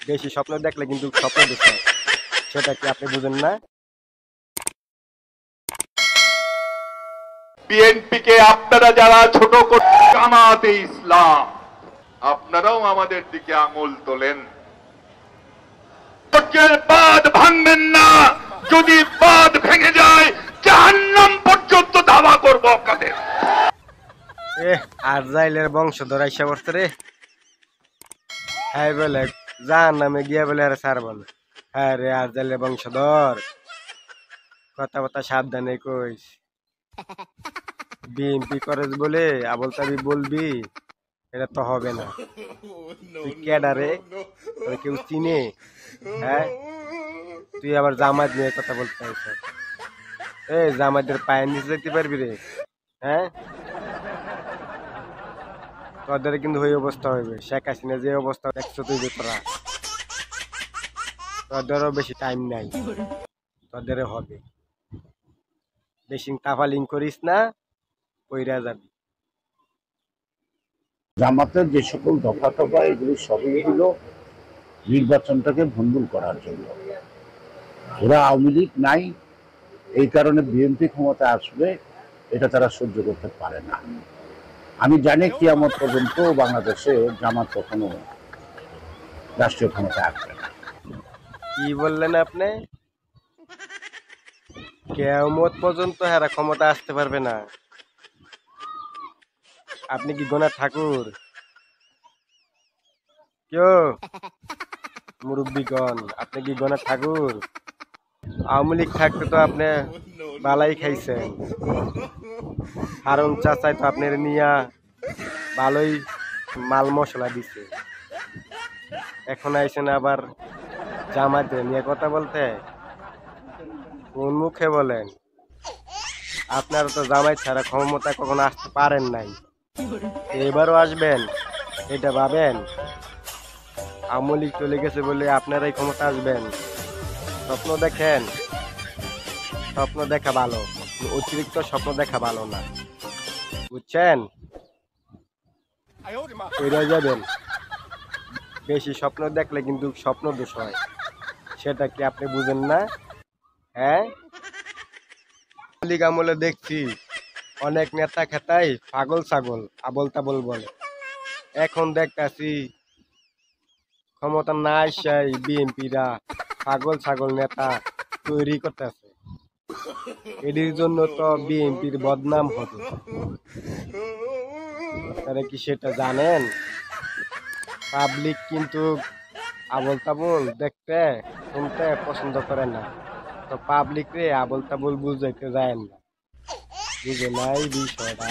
বেশি স্বপ্ন দেখলে কিন্তু স্বপ্ন দেখে, সেটা কি আপনি বুঝেন না? বিএনপিকে আপনারা যারা ছোট জামাতে ইসলাম, আপনারাও আমাদের দিকে আঙুল তোলেন। বাঁধ ভাঙবেন না, যদি বাঁধ ভেঙে যায় জাহান্নাম পর্যন্ত ধাওয়া করবো আপনাদের। আরজাইলের বংশধর আইসা পড়ছে রে। হ্যাঁ বলে জাহান্নামে গিয়া বলে আর ছাড়ব না। হ্যাঁ রে আরজাইলের বংশধর, কথা সাবধানে কইস। বিএনপি করেছ বলে আবল তাবি বলবি, এটা তো হবে না। তুই ক্যাডারে, তোর কেউ চিনে? হ্যাঁ, তুই আবার জামাত নিয়ে কথা বলতে আইস? এই জামাতের পায়ের নিচে যেতে পারবি রে? হ্যাঁ, তোদের কিন্তু ওই অবস্থা হইবে। শেখ হাসিনা যে অবস্থা দেখছো তুই, তোরা তোদেরও বেশি টাইম নাই, তোদেরও হবে। বেশি তাফালিং করিস না, কইরা যাবি। জামাতের যে সকল দফা টফা এগুলি সবই হলো নির্বাচনটাকে ভণ্ডুল করার জন্য। ওরা আওয়ামী লীগ নাই, এই কারণে বিএনপি ক্ষমতা আসবে, এটা তারা সহ্য করতে পারে না। আমি জানি কিয়ামত পর্যন্ত বাংলাদেশে জামাত কখনো রাষ্ট্রীয় ক্ষমতা আসবে না। কি বললেন আপনি? কিয়ামত পর্যন্ত হেরা ক্ষমতা আসতে পারবে না? আপনি কি গোনা ঠাকুর? কেউ মুরব্বীগণ, আপনি কি গোনা ঠাকুর? আওয়ামী লীগ থাকতে তো আপনি বালাই খাইছেন। হারুন চাচাই তো আপনার নিয়া ভালোই মাল মশলা দিছে। এখন আইছেন আবার জামাতে নিয়ে কথা বলতে? কোন মুখে বলেন? আপনারা তো জামাই ছাড়া ক্ষমতা কখনো আসতে পারেন নাই, এবারও আসবেন এটা ভাবেন? আওয়ামী লীগ চলে গেছে বলে আপনারাই ক্ষমতা আসবেন? স্বপ্ন দেখেন, স্বপ্ন দেখা ভালো, অতিরিক্ত স্বপ্ন দেখা ভালো না, বুঝছেন? কইরা যাবেন। বেশি স্বপ্ন দেখলে কিন্তু স্বপ্ন দোষ হয়, সেটা কি আপনি বুঝেন না? হ্যাঁ, লীগ আমলে দেখছি অনেক নেতা খেতাই পাগল ছাগল আবল তাবল বলে। এখন দেখতাছি ক্ষমতা না আসাই বিএনপিরা পাগল ছাগল নেতা তৈরি করতেছে। এটির জন্য তো বিএনপির বদনাম হবে। আপনারা কি সেটা জানেন? পাবলিক কিন্তু আবল তাবল দেখতে শুনতে পছন্দ করে না, তো পাবলিক রে আবল তাবল বুঝাইতে যায় না, বুঝে নাই বিষয়টা।